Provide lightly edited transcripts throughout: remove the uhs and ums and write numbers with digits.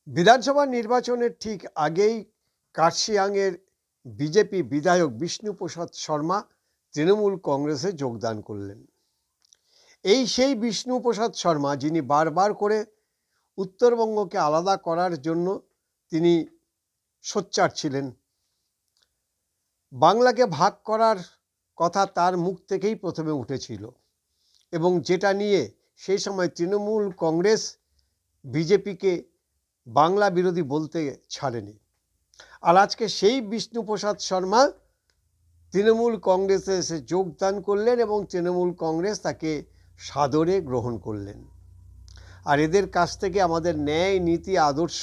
বিধানসভা নির্বাচনের ঠিক আগেই কার্শিয়াংয়ের বিজেপি বিধায়ক বিষ্ণুপ্রসাদ শর্মা তৃণমূল কংগ্রেসে যোগদান করলেন। সেই বিষ্ণুপ্রসাদ শর্মা যিনি বারবার করে উত্তরবঙ্গকে আলাদা করার জন্য তিনি সোচ্চার ছিলেন। বাংলাকে ভাগ করার কথা তার মুখ থেকেই প্রথমে উঠেছিল এবং যেটা নিয়ে সেই সময় তৃণমূল কংগ্রেস বিজেপিকে বাংলা বিরোধী বলতে ছাড়েনি। আর আজকে সেই বিষ্ণুপ্রসাদ শর্মা তৃণমূল কংগ্রেসে এসে যোগদান করলেন এবং তৃণমূল কংগ্রেস তাকে সাদরে গ্রহণ করলেন। আর এদের কাছ থেকে আমাদের ন্যায়, নীতি, আদর্শ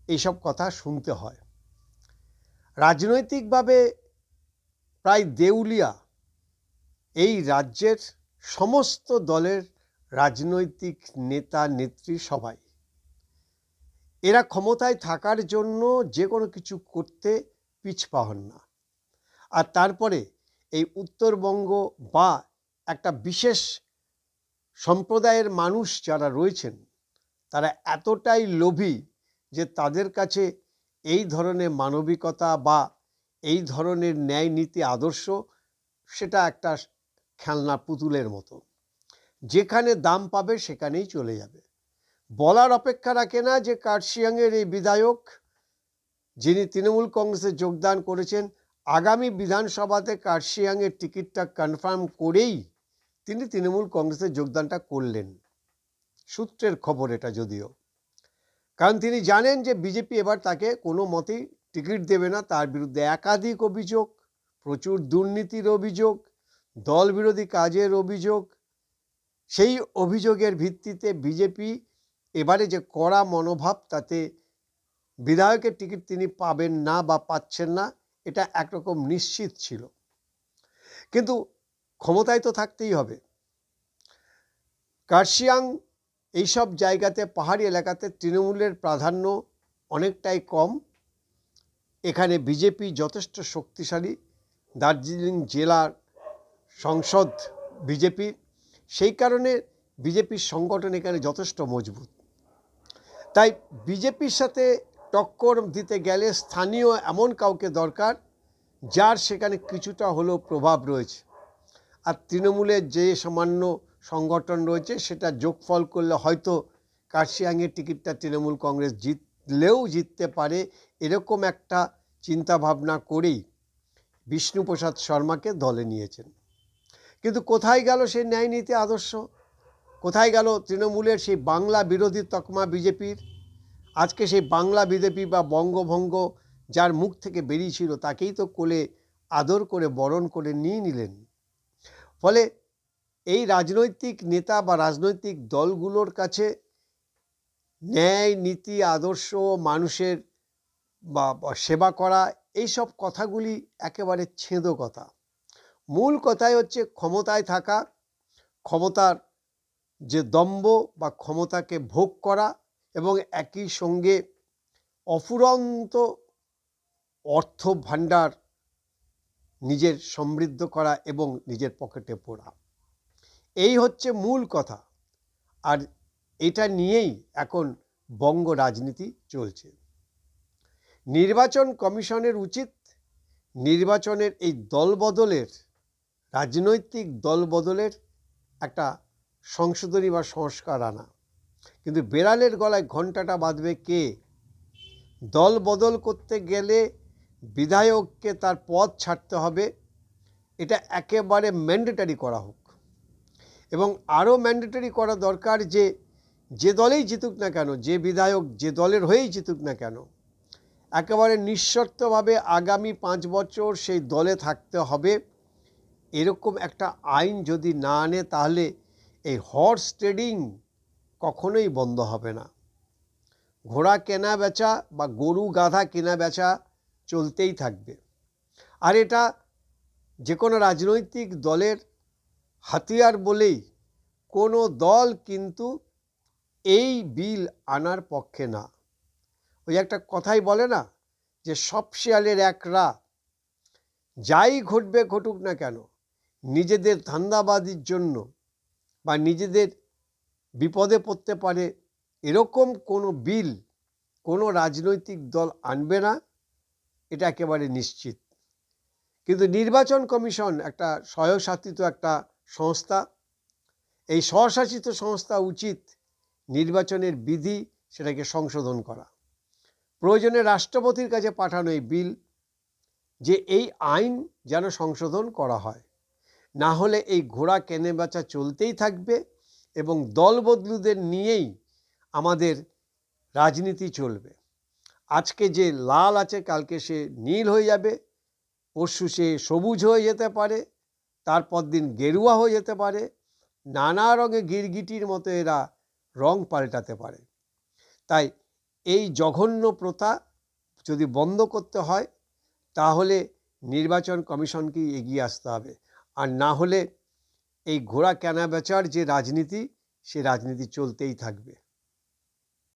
এইসব কথা শুনতে হয়। রাজনৈতিকভাবে প্রায় দেউলিয়া এই রাজ্যের সমস্ত দলের রাজনৈতিক নেতা নেত্রী সবাই। এরা ক্ষমতায় থাকার জন্য যে কোনো কিছু করতে পিছপা হন না। আর তারপরে এই উত্তরবঙ্গ বা একটা বিশেষ সম্প্রদায়ের মানুষ যারা রয়েছেন তারা এতটাই লোভী যে তাদের কাছে এই ধরনের মানবিকতা বা এই ধরনের ন্যায়, নীতি, আদর্শ সেটা একটা খেলনা পুতুলের মতো, যেখানে দাম পাবে সেখানেই চলে যাবে। বলার অপেক্ষা রাখে না যে কার্শিয়াংয়ের এই বিধায়ক যিনি তৃণমূল কংগ্রেসে যোগদান করেছেন, আগামী বিধানসভাতে কার্শিয়াংয়ের টিকিটটা কনফার্ম করেই তিনি তৃণমূল কংগ্রেসে যোগদানটা করলেন। সূত্রের খবর এটা, যদিও, কারণ তিনি জানেন যে বিজেপি এবার তাকে কোনো মতেই টিকিট দেবে না। তার বিরুদ্ধে একাধিক অভিযোগ, প্রচুর দুর্নীতির অভিযোগ, দল বিরোধী কাজের অভিযোগ। সেই অভিযোগের ভিত্তিতে বিজেপি এবারে যে কড়া মনোভাব, তাতে বিধায়কের টিকিট তিনি পাবেন না বা পাচ্ছেন না, এটা একরকম নিশ্চিত ছিল। কিন্তু ক্ষমতায় তো থাকতেই হবে। কার্শিয়াং এইসব জায়গাতে, পাহাড়ি এলাকাতে তৃণমূলের প্রাধান্য অনেকটাই কম। এখানে বিজেপি যথেষ্ট শক্তিশালী। দার্জিলিং জেলার সংসদ বিজেপির, সেই কারণে বিজেপির সংগঠন এখানে যথেষ্ট মজবুত। তাই বিজেপির সাথে টক্কর দিতে গেলে স্থানীয় এমন কাউকে দরকার যার সেখানে কিছুটা হলেও প্রভাব রয়েছে। আর তৃণমূলের যে সামান্য সংগঠন রয়েছে সেটা যোগফল করলে হয়তো কার্শিয়াংয়ের টিকিটটা তৃণমূল কংগ্রেস জিততে পারে, এরকম একটা চিন্তাভাবনা করেই বিষ্ণুপ্রসাদ শর্মাকে দলে নিয়েছেন। কিন্তু কোথায় গেল সেই ন্যায়, নীতি, আদর্শ? কোথায় গেল তৃণমূলের সেই বাংলা বিরোধী তকমা বিজেপির? আজকে সেই বাংলা বিজেপি বা বঙ্গভঙ্গ যার মুখ থেকে বেরিয়েছিল তাকেই তো কোলে আদর করে বরণ করে নিয়ে নিলেন। ফলে এই রাজনৈতিক নেতা বা রাজনৈতিক দলগুলোর কাছে ন্যায়, নীতি, আদর্শ, মানুষের বা সেবা করা, এইসব কথাগুলি একেবারে ছেঁদো কথা। মূল কথাই হচ্ছে ক্ষমতায় থাকা, ক্ষমতার যে দম্ভ বা ক্ষমতাকে ভোগ করা এবং একই সঙ্গে অফুরন্ত অর্থ ভাণ্ডার নিজের সমৃদ্ধ করা এবং নিজের পকেটে পোড়া, এই হচ্ছে মূল কথা। আর এটা নিয়েই এখন বঙ্গ রাজনীতি চলছে। নির্বাচন কমিশনের উচিত নির্বাচনের এই দলবদলের, রাজনৈতিক দলবদলের একটা সংশোধনী বা সংস্কার আনা। কিন্তু বেড়ালের গলায় ঘণ্টাটা বাঁধবে কে? দল বদল করতে গেলে বিধায়ককে তার পদ ছাড়তে হবে, এটা একেবারে ম্যান্ডেটারি করা হোক। এবং আরও ম্যান্ডেটারি করা দরকার যে দলেই জিতুক না কেন, যে বিধায়ক যে দলের হয়েই জিতুক না কেন, একেবারে নিঃশর্তভাবে আগামী 5 বছর সেই দলে থাকতে হবে, এরকম একটা আইন যদি না আনে তাহলে এই হর্স ট্রেডিং কখনোই বন্ধ হবে না। ঘোড়া কেনা বেচা বা গরু গাধা কেনা বেচা চলতেই থাকবে। আর এটা যে কোনো রাজনৈতিক দলের হাতিয়ার বলেই কোনো দল কিন্তু এই বিল আনার পক্ষে না। ওই একটা কথাই বলে না যে সব শিয়ালের এক রা। যাই ঘটবে ঘটুক না কেন, নিজেদের ধান্দাবাজির জন্য বা নিজেদের বিপদে পড়তে পারে এরকম কোনো বিল কোনো রাজনৈতিক দল আনবে না, এটা একেবারে নিশ্চিত। কিন্তু নির্বাচন কমিশন একটা স্বয়ংশাসিত একটা সংস্থা। এই স্বশাসিত সংস্থা উচিত নির্বাচনের বিধি সেটাকে সংশোধন করা, প্রয়োজনে রাষ্ট্রপতির কাছে পাঠানো এই বিল, যে এই আইন যেন সংশোধন করা হয়। না হলে এই ঘোড়া কেনেবেচা চলতেই থাকবে এবং দলবদলুদের নিয়েই আমাদের রাজনীতি চলবে। আজকে যে লাল আছে কালকে সে নীল হয়ে যাবে, পরশু সে সবুজ হয়ে যেতে পারে, তারপর দিন গেরুয়া হয়ে যেতে পারে, নানা রঙে গিরগিটির মতো এরা রং পাল্টাতে পারে। তাই এই জঘন্য প্রথা যদি বন্ধ করতে হয় তাহলে নির্বাচন কমিশনকেই এগিয়ে আসতে হবে, আর না হলে এই ঘোড়া কেনা বেচার যে রাজনীতি সে রাজনীতি চলতেই থাকবে।